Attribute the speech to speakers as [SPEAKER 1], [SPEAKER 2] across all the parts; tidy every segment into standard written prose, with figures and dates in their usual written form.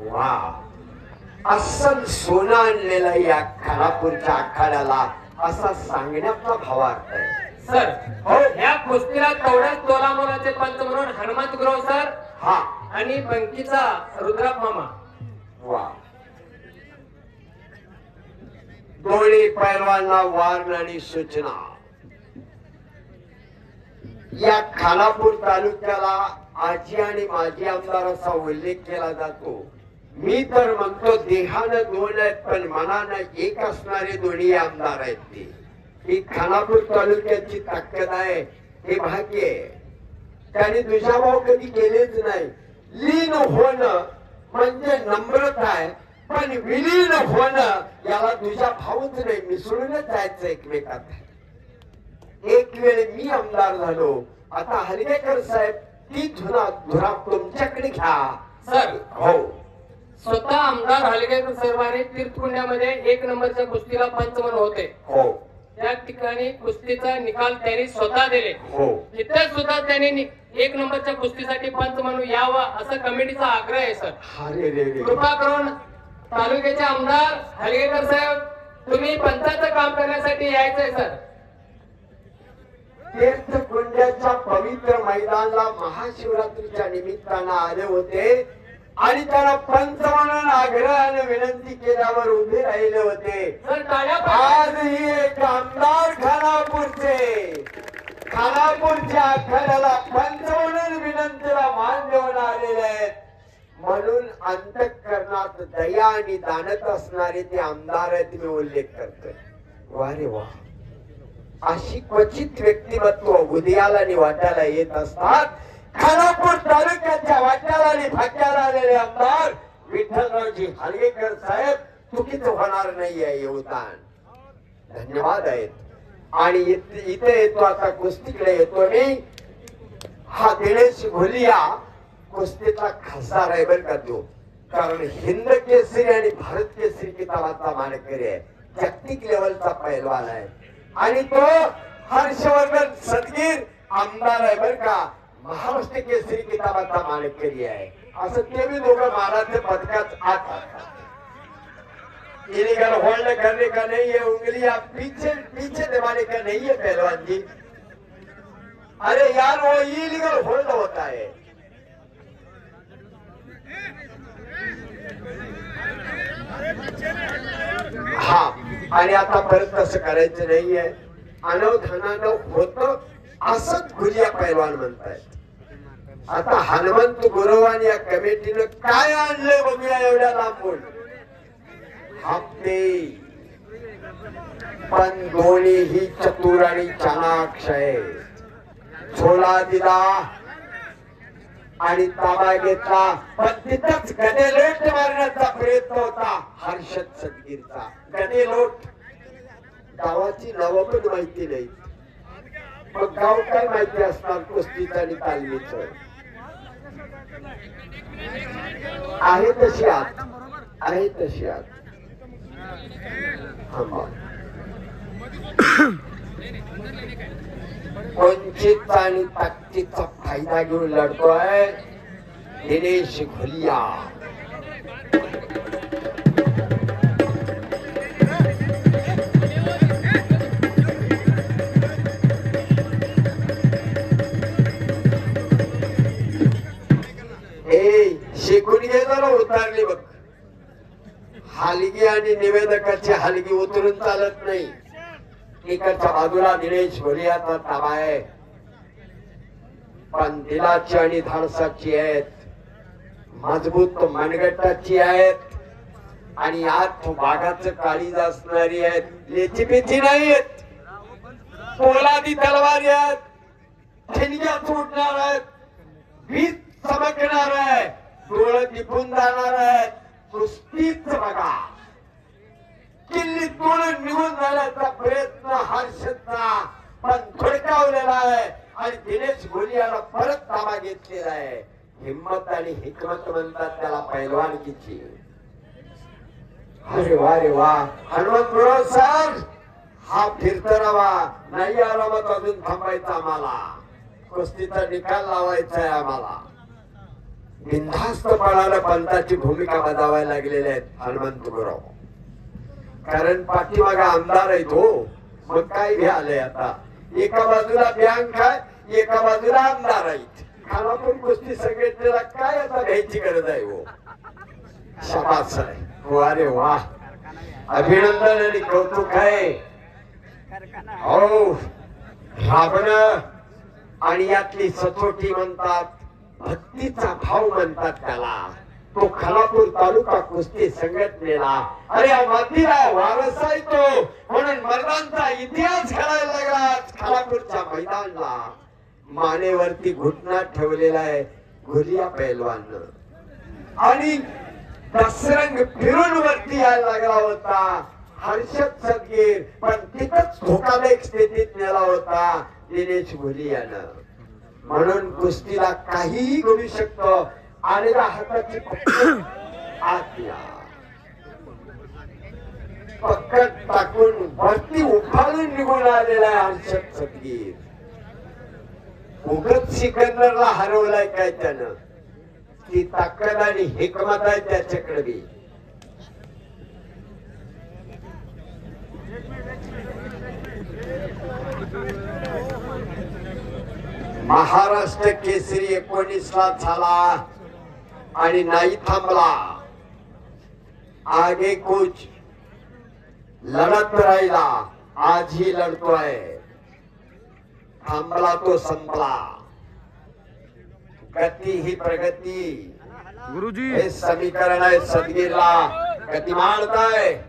[SPEAKER 1] वा, अस्सल सोनं आणलेलं या खानापूरच्या आखाड्याला असा सांगण्याचा भावार्थ आहे.
[SPEAKER 2] सर हो, या कुस्तीला तेवढ्याच तोलामोलाचे पंच म्हणून हनुमंत गुरव सर
[SPEAKER 1] हा
[SPEAKER 2] आणि बंकीचा रुद्राप मामा.
[SPEAKER 1] वा, दोन्ही पैलवांना वारण आणि सूचना. या खानापूर तालुक्याला आजी आणि माजी आमदाराचा उल्लेख केला जातो. मी तर म्हणतो देहानं दोन आहेत पण मनानं एक असणारे दोन्ही आमदार आहेत. ते ही खानापूर तालुक्याची ताकद आहे, हे भाग्य आहे. त्याने दुजाभाव कधी केलेच नाही. लीन होणं म्हणजे नम्रता आहे, पण विलीन होणं याला तुझ्या भावच नाही, मिसळूनच जायचं एकमेकात. एक वेळ मी आमदार झालो, आता हलगेकर साहेब ती धुरा तुमच्याकडे घ्या.
[SPEAKER 2] सर
[SPEAKER 1] हो,
[SPEAKER 2] स्वतः आमदार हलगेकर साहेबांनी तीर्थकुंड्यामध्ये 1 नंबरच्या कुस्तीला पंच म्हणून होते.
[SPEAKER 1] हो,
[SPEAKER 2] त्या ठिकाणी कुस्तीचा निकाल त्यांनी स्वतः दिले.
[SPEAKER 1] हो,
[SPEAKER 2] तिथे सुद्धा त्यांनी 1 नंबरच्या कुस्तीसाठी पंच म्हणून यावं असं कमिटीचा आग्रह आहे. सर
[SPEAKER 1] अरे रे रे,
[SPEAKER 2] कृपा करून तालुक्याचे आमदार हलगेकर साहेब तुम्ही पंचाचं काम करण्यासाठी यायचंय. सर
[SPEAKER 1] तीर्थकुंडाच्या पवित्र मैदानाला महाशिवरात्रीच्या निमित्तानं आले होते आणि त्याला पंच म्हणून आग्रहाने विनंती केल्यावर उभे राहिले होते.
[SPEAKER 2] सर टाळ्या
[SPEAKER 1] आज ही एक आमदार खानापूरच्या आखाड्याला पंच म्हणून विनंतीला मान देऊन आलेले आहेत. म्हणून अंतःकरणात दया आणि दानत असणारे ते आमदार आहेत, मी उल्लेख करतोय. वा रे वा, अशी क्वचित व्यक्तिमत्व उदयाला आणि वाट्याला येत असतात. खानापूर तालुक्याच्या वाट्याला आणि भाग्याला आलेले आमदार विठ्ठलरावजी हलगेकर साहेब चुकीचं होणार नाहीये. योगदान धन्यवाद आहेत. आणि इथे येतो आता कुस्तीकडे येतो मी. हा दिनेश घोलिया कुस्तीचा खासदार आहे बरं का तो, कारण हिंद केसरी आणि भारत केसरी किताबाचा मानकरी आहे. जागतिक लेवलचा पैलवान आहे. आणि तो हर्षवर्धन सदगीर आमदार आहे बरं का, महाराष्ट्र केसरी किताबाचा मानकरी आहे. असं ते भी दोघं महाराष्ट्र पदकात आत. इलीगल होल्ड करने का नहीं है, उंगलियां पीछे पीछे दबाने का नहीं है पहलवान जी. अरे यार वो इलीगल होल्ड होता है. हा, आणि आता परत तसं करायचं नाहीये. अनवधानानं होत असंच घुलिया पैलवान म्हणतायत. आता हनुमंत गुरुवान या कमिटीनं काय आणलंय बघूया एवढ्या लांबून. हप्ते पण दोन्हीही चतुर आणि चाणाक्ष आहे. झोला दिला आणि ताबा घेतला, पण तिथंच गदेलोट मारण्याचा प्रयत्न होता हर्षद सदगीरचा. गदेलोट गावाची नावं पण माहिती नाही, मग गाव काय माहिती असणार कुस्तीचं आणि तालमीचं. आहे तशी आत, आहे तशी आत. वंचित आणि ताकदीचा फायदा घेऊन लढतोय दिनेश घोलिया. शिकून घे जरा, उतारली बघ. हलगी आणि निवेदकाची हलगी उतरून चालत नाही. इकडच्या बाजूला दिनेश घोलियाचा ताबा आहे, पण दिलाची आणि धाडसाची आहेत, मजबूत मनगटाची आहेत आणि आत वाघाचं काळीज असणारी आहेत. लेचीपेची नाही आहेत, पोलादी तलवारी आहेत, ठिणग्या सुटणार आहेत, भीत चमकणार आहे, डोळं दिपून जाणार आहेत. कुस्तीच बघा, किल्ली तोडून निघून जाण्याचा प्रयत्न हर्षदचा पण थोडकावलेला आहे आणि दिनेश घोलियाला परत ताबा घेतलेला आहे. हिम्मत आणि हिकमत म्हणतात त्याला पैलवानकीची. अरे वा रे वा, हनुमंत गुरव सर हा फिरतरावा नाही आला, मग अजून थांबायचं आम्हाला. कुस्तीचा निकाल लावायचा आहे आम्हाला. बिनधास्तपणाला पंताची भूमिका बजावायला लागलेले आहेत हनुमंत गुरव. कारण पाठीमागे आमदार आहे तो, मग काय घ्यालंय आता. एका बाजूला बँक आहे, एका बाजूला आमदार आहेत. खानापूर कुस्ती संघटनेला काय आता घ्यायची गरज आहे हो. शाबास आहे. वा रे वा, अभिनंदन आणि कौतुक आहे. हो, राबणं आणि यातली सचोटी म्हणतात, भक्तीचा भाव म्हणतात त्याला. तो खानापूर तालुका कुस्ती संघटनेला अरे मातीला वारस आहे तो, म्हणून मर्दांचा इतिहास घडायला लागला. खानापूरच्या मैदानला मानेवरती घुटना ठेवलेला आहे घुलिया पैलवान, आणि दसरंग फिरून वरती यायला लागला होता हर्षद सदगीर, पण तिथंच धोकादायक स्थितीत नेला होता दिनेश घुलियानं. म्हणून कुस्तीला काहीही घडू शकतं. आणि हाताची पक्कड टाकून वरती उफाळून निघून आलेला आहे हर्षद सदगीर. उगत सिकंदरला हरवलाय काय त्यानं, ती ताकद आणि हिकमत आहे त्याच्याकडे बी. महाराष्ट्र केसरी 19 ला झाला आणि नाही थांबला. आगे कुछ लढत राहिला, आजही लढतोय. थांबला तो संपला. गती ही प्रगती,
[SPEAKER 3] गुरुजी
[SPEAKER 1] हे समीकरण आहे. सदगीरला गती मारताय,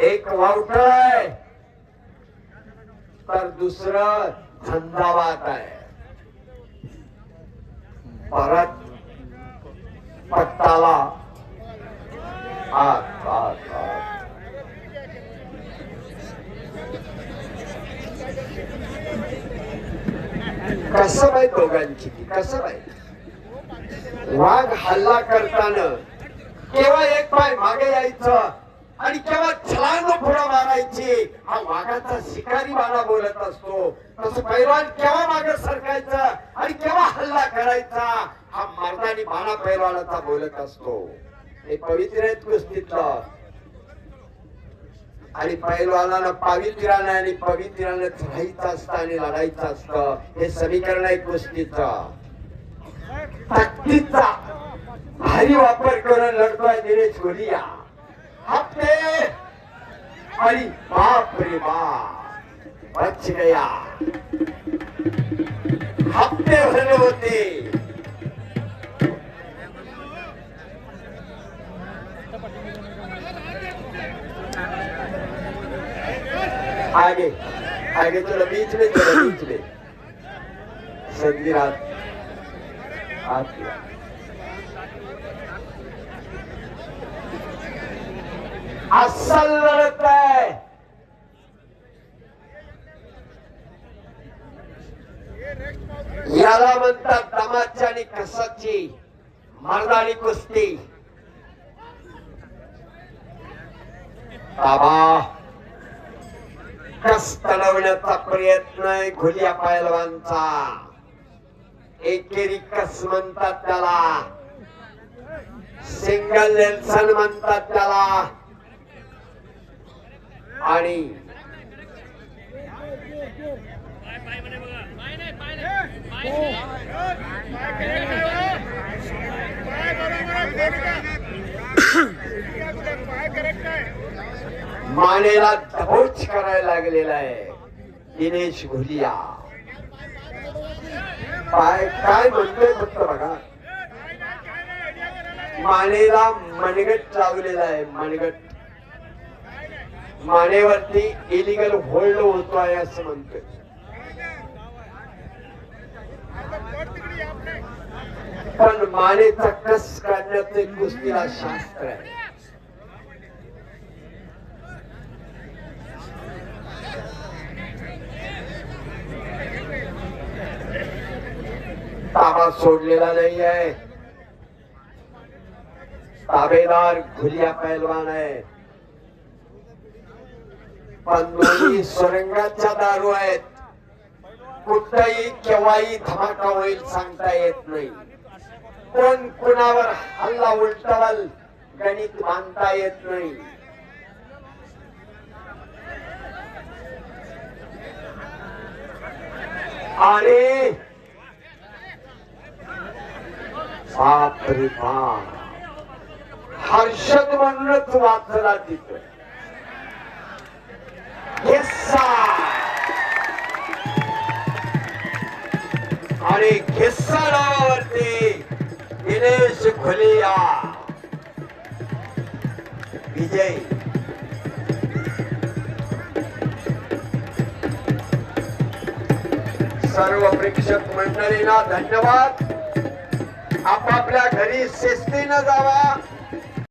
[SPEAKER 1] एक वावटळ आहे तर दुसरं झंझावात आहे. परत पट्टाला आत आत आत. कसं बाई दोघांची, कसं बाई. वाघ हल्ला करताना केव्हा एक पाय मागे यायचं आणि केव्हा छलांग पुढं मारायची. हा वाघाचा शिकारी बाणा बोलत असतो. तसं पैलवान केव्हा मागे सरकायचं आणि केव्हा हल्ला करायचा हा मर्दानी बाणा पैलवानाचा बोलत असतो. हे पवित्र आहेत कुस्तीतलं. आणि पैलवानानं पावित्र्यानं आणि पवित्र्यानं राहायचं असतं आणि लढायचं असतं. हे समीकरण आहे कुस्तीचं. ताकदीचा भारी वापर करून लढतोय दिनेश घुलिया. हप्ते आणि बाप रे बाप बच गया. हप्ते भरले होते. आगे आगे चलो, बीच में चलो, बीच में. सदगीर हाथ अस्सल लढत आहे. याला म्हणतात दमाची आणि कसाची मर्दानी कुस्ती. ताबा कस तडवण्याचा प्रयत्न आहे घुलिया पैलवानचा. एकेरी कस म्हणतात त्याला, सिंगल नेल्सन म्हणतात त्याला. आणि मानेला दबोच करायला लागलेला आहे दिनेश घुलिया. पाय काय म्हणतोय फक्त बघा. मानेला मनगट लावलेला आहे, मनगट. मानेवरती इलिगल होल्ड होतोय असं म्हणतोय. पण मानेचा कस काढण्याचं एक कुस्तीला शास्त्र आहे. ताबा सोडलेला नाही आहे. ताबेदार घुलिया पैलवान आहे. पण दोन्ही सुरंगाच्या दारू आहेत. कुठंही केव्हाही धमाका होईल सांगता येत नाही. कोण कुणावर हल्ला उलटवल गणित बांधता येत नाही. आणि बापरे बाप, हर्षद म्हणूनच वाचला तिथं घेस्सा. आणि घेस्सा नावावरती दिनेश खुलिया विजय. सर्व प्रेक्षक मंडळींना धन्यवाद. आपापल्या घरी शिस्तीनं जावा.